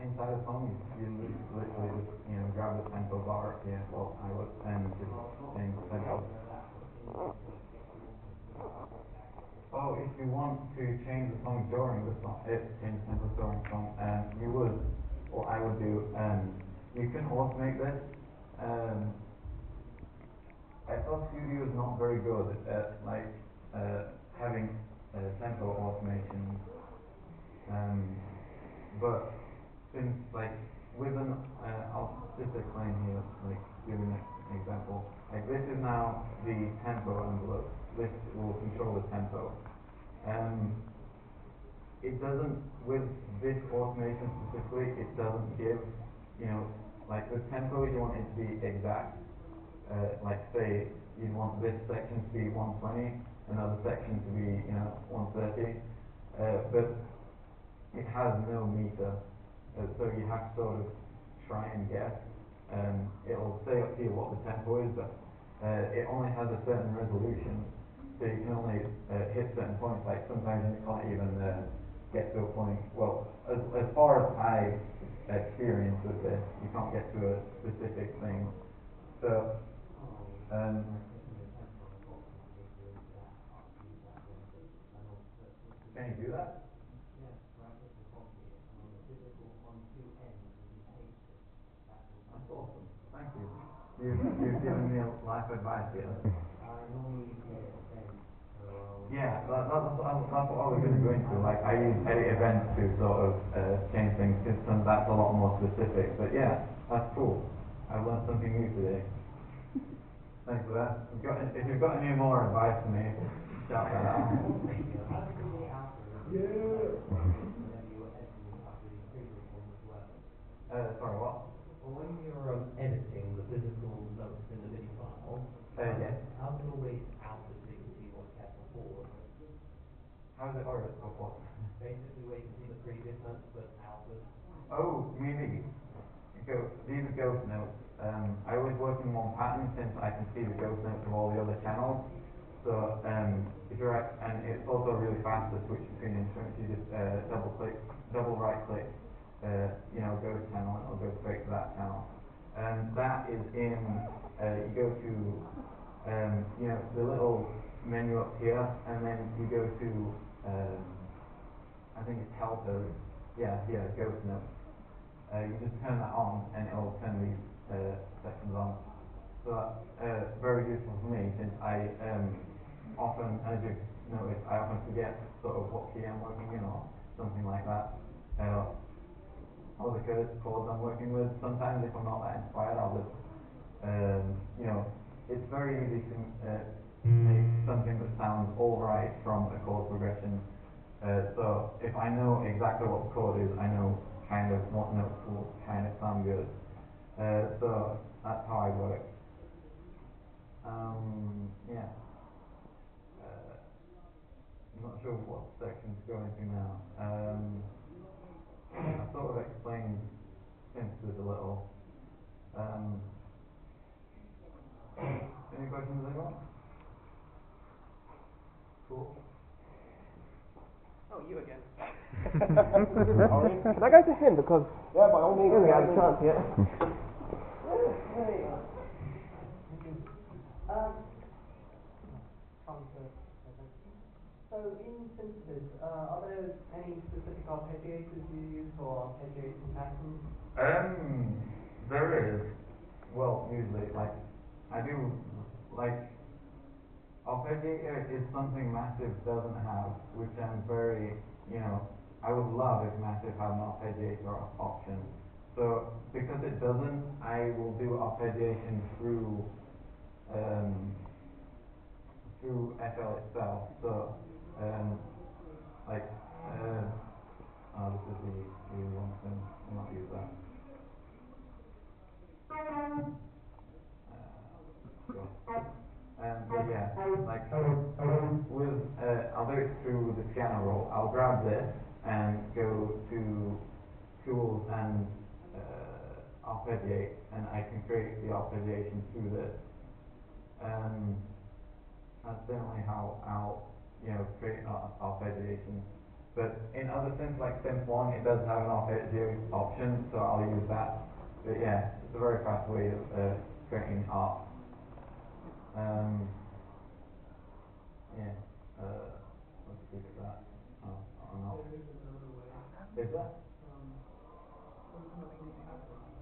inside of home, you literally just, grab the tempo bar here, well, I would, and just change the tempo. Oh, if you want to change the song during the song, change the tempo during the song, you would, or I would do, you can automate this. FL Studio is not very good at having tempo automation, but since with I'll just explain here, giving an example. This is now the tempo envelope. This will control the tempo. It doesn't, with this automation specifically, it doesn't give, the tempo you want it to be exact. Say you'd want this section to be 120, another section to be 130, but it has no meter, so you have to sort of try and guess. It'll say up here what the tempo is, but it only has a certain resolution, so you can only hit certain points. Sometimes you can't even get to a point. Well, as far as I experience with this, you can't get to a specific thing. So can you do that? That's awesome. Thank you. You've given me life advice here. Yeah, that's what I was going to go into. I use edit events to sort of change things, because that's a lot more specific. But yeah, that's cool. I've learned something new today. Thanks for that. If you've got any more advice for me, shout that out. Sorry, what? Well, when you're editing the physical notes in the MIDI file, yes. how can always output so you can see what you had before? How is it always before? Basically, where you can see the previous notes, but output. Oh, you mean these are ghost notes. I always work in one pattern since I can see the ghost notes of all the other channels. So if you're and it's also really fast to switch between instruments. You just double right click, ghost channel, and it'll go straight to that channel. That is in. You go to the little menu up here, and then you go to I think it's helpers. Yeah, ghost notes. You just turn that on, and it'll turn these sections on. So that's very useful for me, since I often, as you've noticed, I often forget sort of what key I'm working in or something like that, or the chords I'm working with. Sometimes if I'm not that inspired, I'll just, it's very easy to make something that sounds all right from a chord progression. So if I know exactly what the chord is, I know kind of what notes will kind of sound good. So that's how I work. Yeah. I'm not sure what section to go into now. I sort of explained synthesis a little. Any questions, anyone? Cool. Oh, you again. Can I go to him, because yeah, by all means, he hasn't had a chance yet. So in synthesis, are there any specific arpeggiators you use or arpeggiating patterns? There is. Well, usually, I do, arpeggiator is something Massive doesn't have, which I'm very, I would love if Massive had an arpeggiator option. So, because it doesn't, I will do arpeggiation through FL itself. So, this is the wrong thing. I'll not use that. But yeah, with I'll do it through the piano roll. I'll grab this and go to tools and arpeggiate, and I can create the arpeggiation through this. That's generally how I'll create arpeggiation. But in other sims like Sims 1, it does have an arpeggio option, so I'll use that. But yeah, it's a very fast way of creating art. Yeah, let's fix that. Oh, or not. There is another way. Is that? Open up the pattern and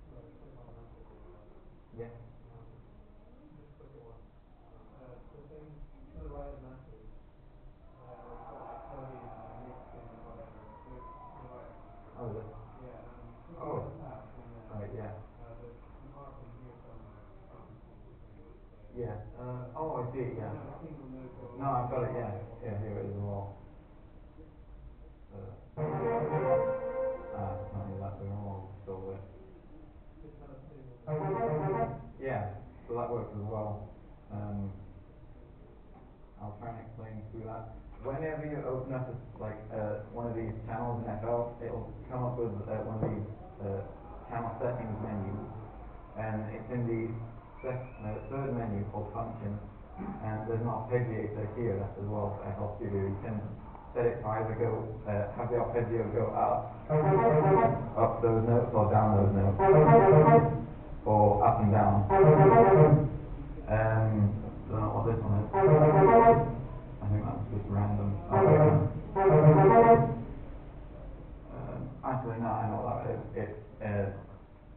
click on method or whatever. Yeah. Just click the one. The thing to the right of message, where it's got like plugin and mixing and whatever. Look to the right. Oh, is it? Yeah, click Oh. on the tab and then Right, yeah. there's an icon here somewhere. I can see the thing. Yeah. Oh, I see it, yeah. You have a single node go No, I've got it, yeah. Yeah, here it is as well. It's not really that big, I'll still it. Just have a single node. Yeah, so that works as well. I'll try and explain through that. Whenever you open up one of these channels in FL, it'll come up with one of these channel settings menus, and it's in the third menu called functions, and there's an arpeggiator here as well for FL Studio. You can set it to either have the arpeggio go up those notes or down those notes, or up and down. Don't know what this one is. I think that's just random. Actually, no, I know what that is.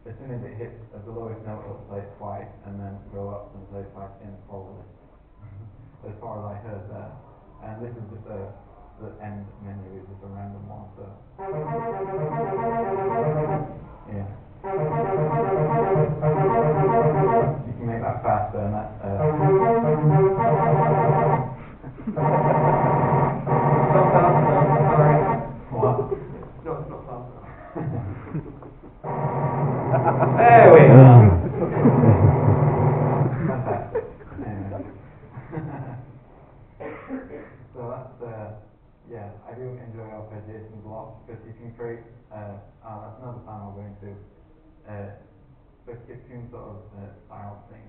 As soon as it hits the lowest note, it'll play it twice, and then go up and play it twice again, probably. As far as I heard there. And this is just the end menu is just a random one, so. Yeah. You can make that faster and that. Sorry. What? No, it's not faster. There we go. Fantastic. Anyway. So that's yeah, I do enjoy arpeggiations a lot because you can create. That's another time I'll go into. The chiptune sort of style thing,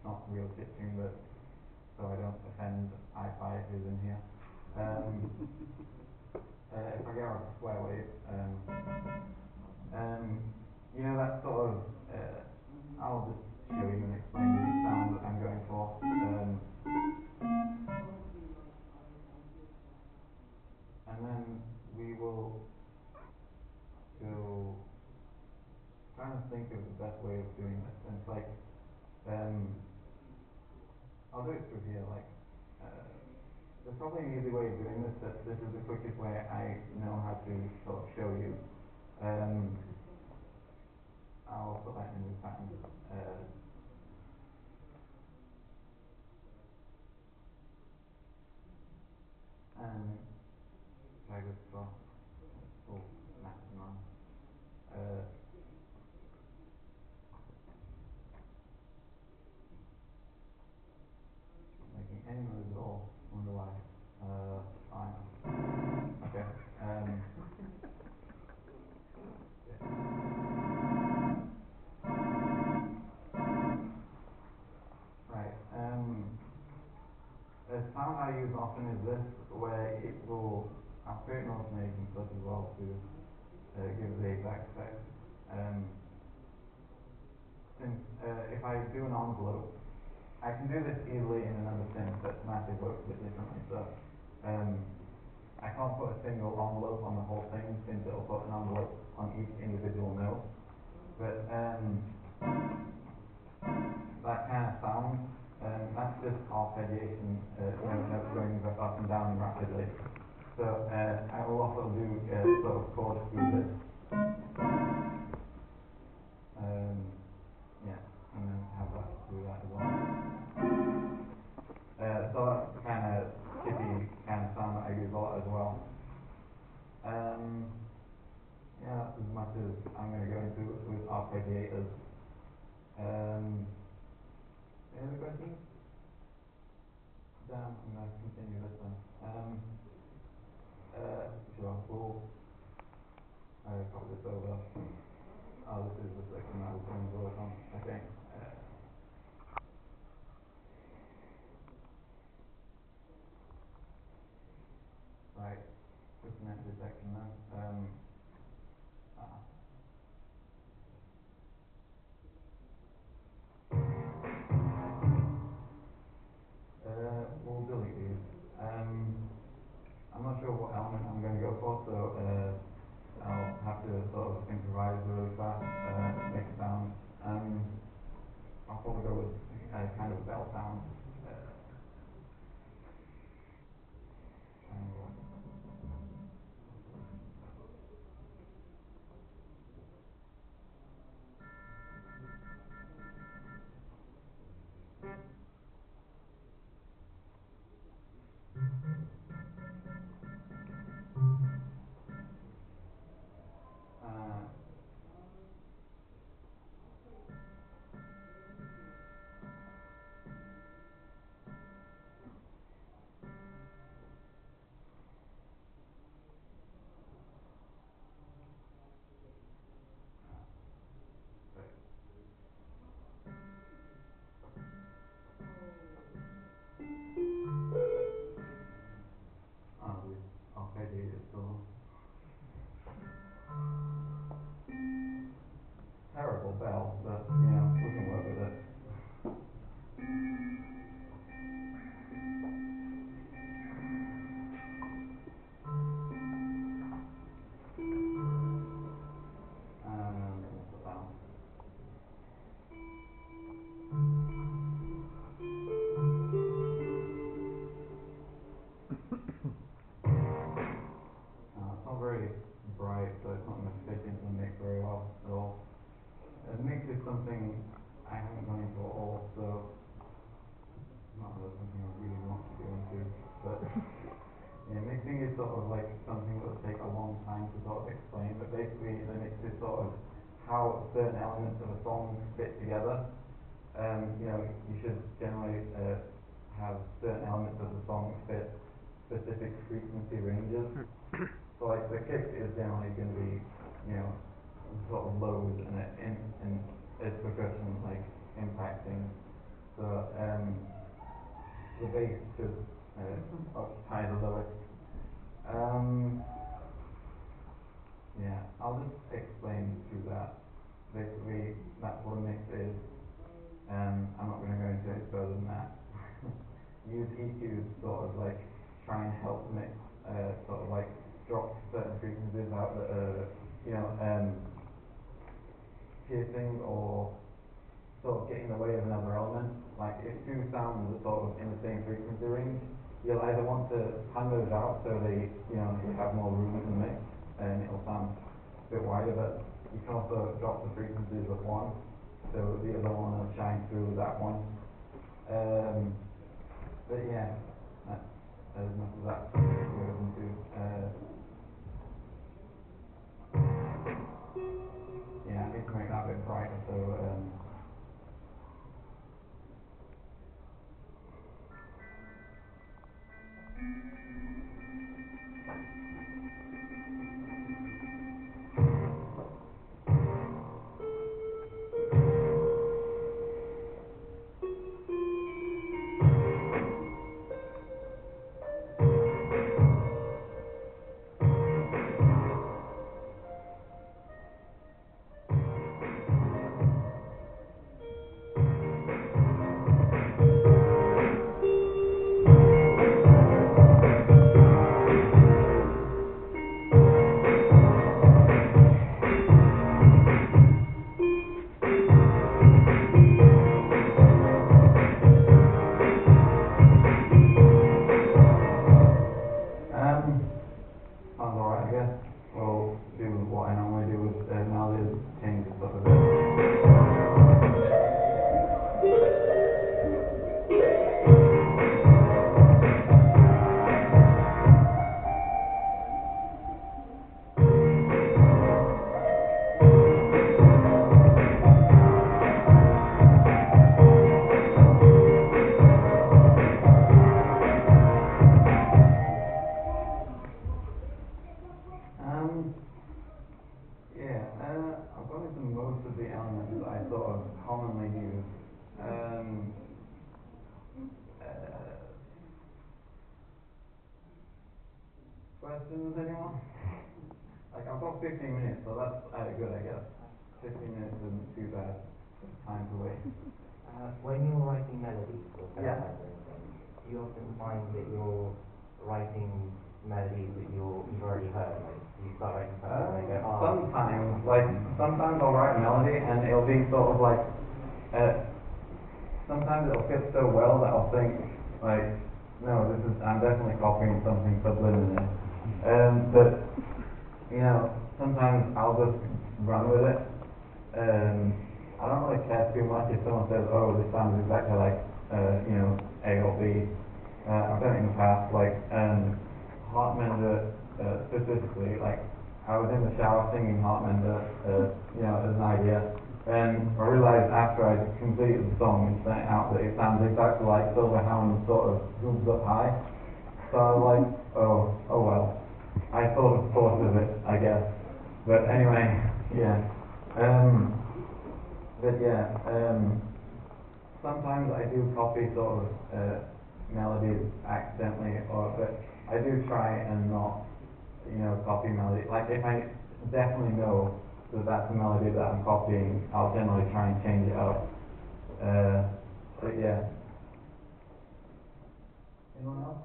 not real chiptune, but so I don't offend hi-fi who's in here. If I get off a swear wave, you know that sort of, I'll just show you and explain the sound that I'm going for. And then we will go trying to think of the best way of doing this. And it's like, I'll do it through here. There's probably an easy way of doing this, but this is the quickest way I know how to sort of show you. I'll put that in the pattern. And drag this across. Oh, maximum. Making any moves at all. Wonder why. Fine. Okay. Right. A sound I use often is this, where it will. I'll create an automation stuff as well to give the exact effect. Since if I do an envelope, I can do this easily in another sim, but Massive works a bit differently. So I can't put a single envelope on the whole thing, since it'll put an envelope on each individual note. But that kind of sound, that's just arpeggiation, notes going up and down rapidly. So I will also do sort of chords through this. Yeah, and then have that do that as well. So that's the kind of chippy kind of sound that I use a lot as well. Yeah, that's as much as I'm going to go into with arpeggiators. Any other questions? Dan, I'm going to continue this one. Sure, we'll copy this over. Oh, this is the section that we're going to work on, I think. So net detection then. Ah. We'll delete these. I'm not sure what element I'm going to go for, so I'll have to sort of improvise really fast, make a sound. I'll probably go with kind of a bell sound. Triangle. Arpeggiated still. Terrible bell, but you know, we can work with it. What's the bell? It's not very bright, so it's not going to fit into the mix very well at all. The mix is something I haven't gone into at all, so not really something I really want to go into. But yeah, mixing is sort of like something that would take a long time to sort of explain. But basically, the mix is sort of how certain elements of a song fit together. You know, you should generally have certain elements of the song fit specific frequency ranges. So like the kick is generally going to be, you know, sort of lows and its percussion like impacting. So the bass should occupy the lowest. Yeah, I'll just explain through that. Basically, that's what a mix is. I'm not going to go into it further than that. Use EQ to sort of like try and help mix, sort of like drop certain frequencies out that are, you know, piercing or sort of get in the way of another element. Like if two sounds are sort of in the same frequency range, you'll either want to pan those out so they, you know, you have more room in the mix and it'll sound a bit wider, but you can also drop the frequencies of one so the other one will shine through that one. But yeah, that's as much as that goes into. Yeah, I need to make that a bit brighter, so sounds alright, I guess. We'll do what I normally do with melodies, change it up a bit. Yeah, I've gone into most of the elements that I sort of commonly use. Questions, anyone? got 15 minutes, so that's good, I guess. 15 minutes isn't too bad time to wait. When you're writing melodies or Yeah. do you often find that you're writing melodies that you've already heard? Like, do you start writing something and go, Sometimes I'll write a melody and it'll be sort of like, sometimes it'll fit so well that I'll think, like, no, I'm definitely copying something subliminally. But, sometimes I'll just run with it. I don't really care too much if someone says, oh, this sounds exactly like, A or B. I've done it in the past, like, Heartmender, specifically, like, I was in the shower singing Heartmender, as an idea, and I realized after I completed the song and sent it out that it sounds exactly like Silverhound sort of zooms up high. So I was like, oh well. I sort of thought of it, I guess. But anyway, yeah. Sometimes I do copy sort of melodies accidentally, but I do try and not, copy melody. Like if I definitely know that that's a melody that I'm copying, I'll generally try and change it up. But yeah. Anyone else?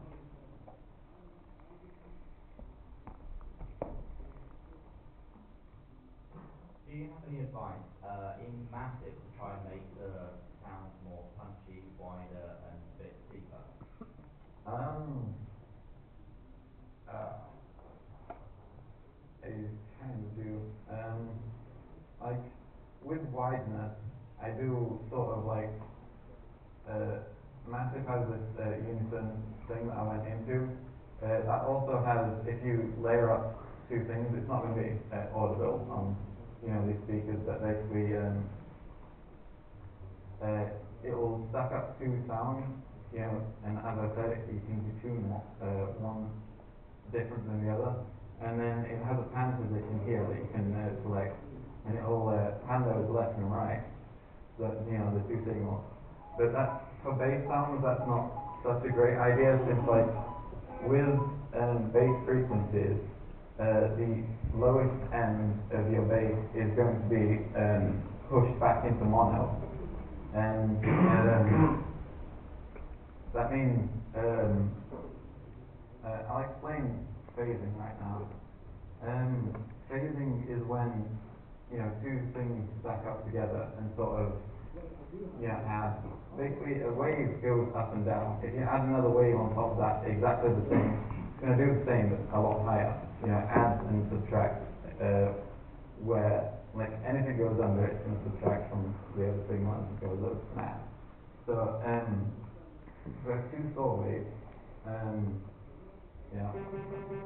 do you have any advice in Massive to try and make the sounds more punchy, wider, and a bit deeper? I kind of do. Like with wideness, I do sort of like Massive has this unison thing that I went into. That also has, if you layer up two things, it's not going to be audible on these speakers, but basically it will stack up two sounds, and as I said, you can detune one different than the other, and then it has a pan position here that you can select, and it will pan those left and right, so that, the two signals. But that, for bass sounds, that's not such a great idea, since like with bass frequencies, the lowest end of your bass is going to be pushed back into mono, and that means I'll explain phasing right now. Phasing is when two things stack up together and sort of add. Basically, a wave goes up and down. If you add another wave on top of that, exactly the same, it's going to do the same but a lot higher. Add and subtract. Where like anything goes under, it's going to subtract from the other signal as it goes up and add. So for two saw waves,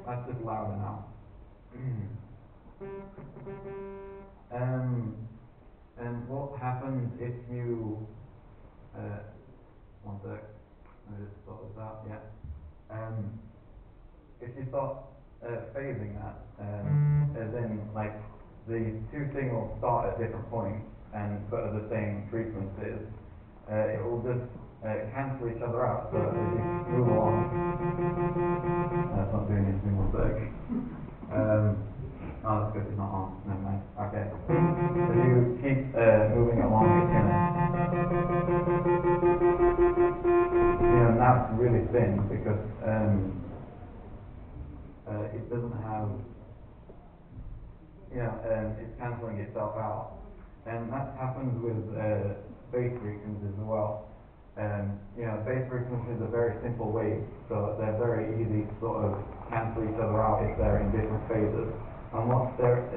that's just louder now. And what happens if you one sec, let me just sort this out. Yeah. If you start phasing that, as in like the two signals start at different points but at the same frequencies, it will just cancel each other out. So as you move along, that's not doing anything. One sec. Oh, that's good, it's not on. Never mind. Okay. As you keep moving along, it's gonna, now it's really thin because it doesn't have, it's cancelling itself out, and that happens with bass frequencies as well. Bass frequencies are very simple waves, so they're very easy to sort of cancel each other out if they're in different phases. And what the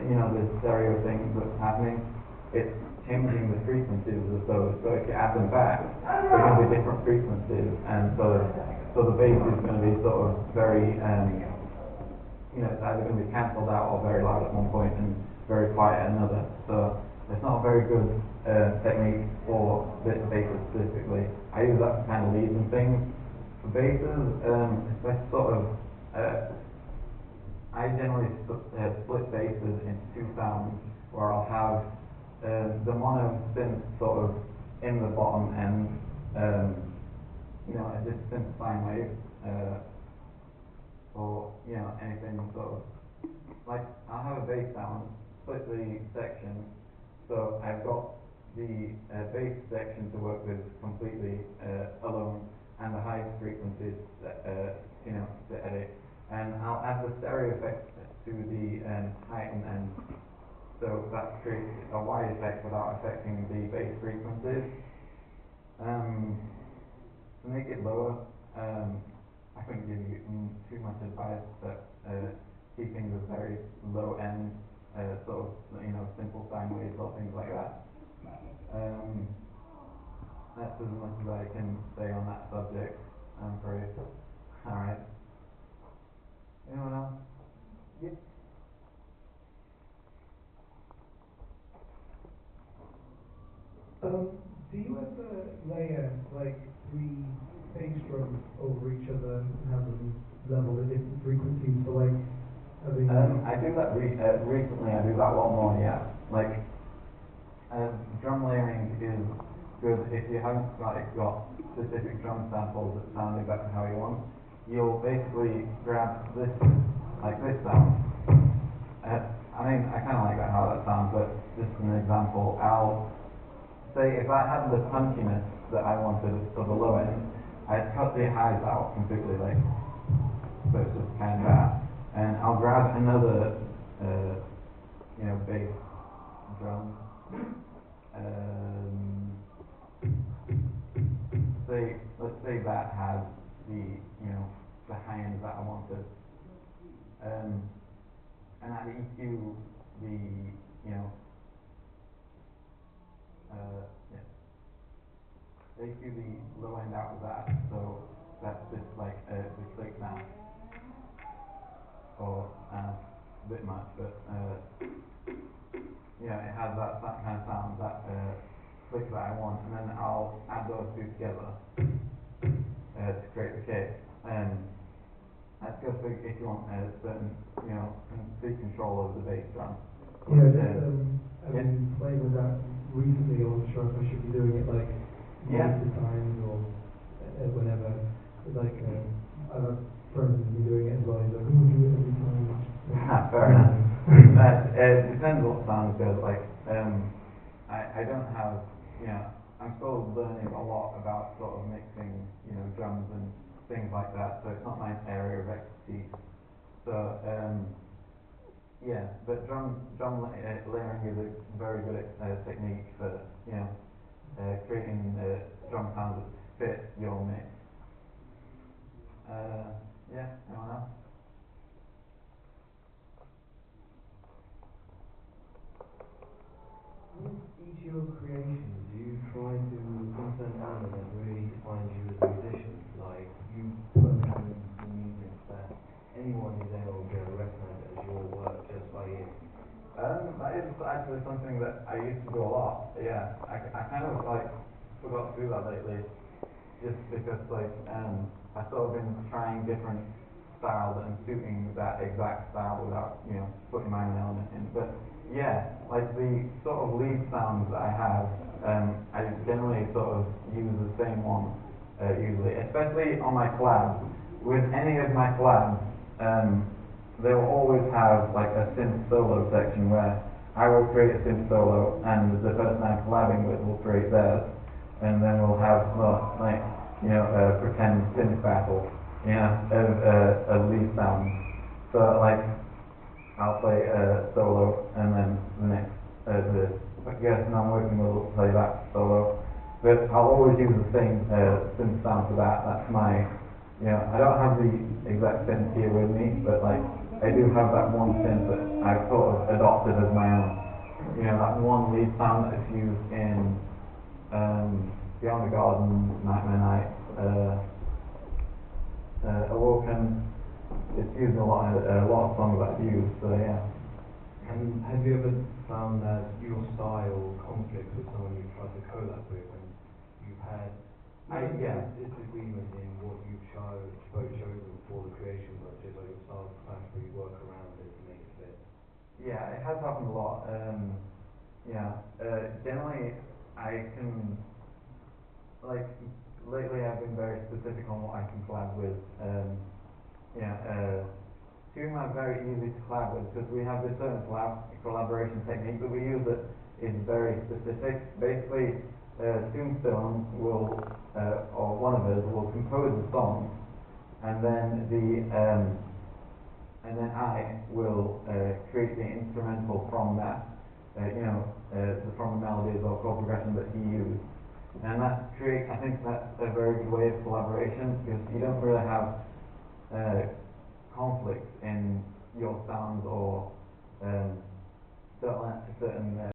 stereo thing that's happening, it's changing the frequencies of those. So if you add them back, they're going to be different frequencies, and so the bass is going to be sort of very, it's either going to be cancelled out or very loud at one point and very quiet at another. So it's not a very good technique for basses specifically. I use that for kind of leads and things. For basses, especially sort of, I generally split basses into two sounds, where I'll have the mono synth sort of in the bottom end, a just synth sine wave, or anything sort of like I'll have a bass sound, split the section, so I've got the bass section to work with completely alone, and the high frequencies, to edit, and I'll add the stereo effect to the heighten end, so that creates a wide effect without affecting the bass frequencies. To make it lower, I couldn't give you too much advice, but keeping the very low end, sort of, simple sine waves or things like that. That's as much as I can say on that subject, I'm afraid. Alright. Anyone else? Yep. Do you ever layer like 3 bass drums over each other and have them level at different frequencies? So like, I do that recently. I do that a lot more. Yeah, like drum layering is good if you haven't got specific drum samples that sound exactly how you want. You'll basically grab this, like this sound. I mean, I kind of like how that sounds, but just an example, I'll say if I had the punchiness that I wanted for the low end, I'd cut the highs out completely, like, so it's just kind of that. And I'll grab another, bass drum. Let's say that has the high end that I wanted. And I'd EQ the, EQ the low end out of that, so that's just like the click now. Or a bit much, but it has that kind of sound, that click that I want, and then I'll add those two together to create the cake. That's good for if you want certain, complete control over the bass drum. I've been playing with that recently. I wasn't sure if I should be doing it like multiple times or whenever. Like, I've had friends who've been doing it as well. He's like, do it every time. Fair enough. It depends what sounds good. Like, I don't have, I'm still learning a lot about sort of mixing, drums and things like that. So it's not my area of expertise. So, but drum layering is a very good technique for, creating drum sounds that fit your mix. Anyone else? With each of your creations, do you try to insert an element that really defines you as a musician? Like, you put elements in music that anyone who's able to recognize it as your work just by ear? That is actually something that I used to do a lot. Yeah, I kind of forgot to do that lately, just because I've sort of been trying different styles and suiting that exact style without putting my own element in. But yeah, like the sort of lead sounds that I have, I generally sort of use the same one usually, especially on my collabs. With any of my collabs, they will always have like a synth solo section where I will create a synth solo and the person I'm collabing with will create theirs, and then we'll have a pretend synth battle, of lead sounds. So like I'll play a solo and then the next the person I'm working with will play that solo. But I'll always use the same synth sound for that. That's my I don't have the exact synth here with me, but like I do have that one synth that I've sort of adopted as my own. That one lead sound that's used in Beyond the Garden, Nightmare Night, Awoken. It's used in a lot of songs that I've used, so yeah. And have you ever found that your style conflicts with someone you've tried to collab with, and you've had disagreement in what you've chosen for the creation, but just like your styles clash where you work around it to make it fit? Yeah, it has happened a lot. Generally, I can, lately I've been very specific on what I can collab with. Toom are very easy to collab with because we have this certain collaboration technique that we use that is very specific. Basically, Tombstone will, or one of us will compose the song, and then I will create the instrumental from that, from the melodies or chord progression that he used. And I think that's a very good way of collaboration because you don't really have conflicts in your sounds or certain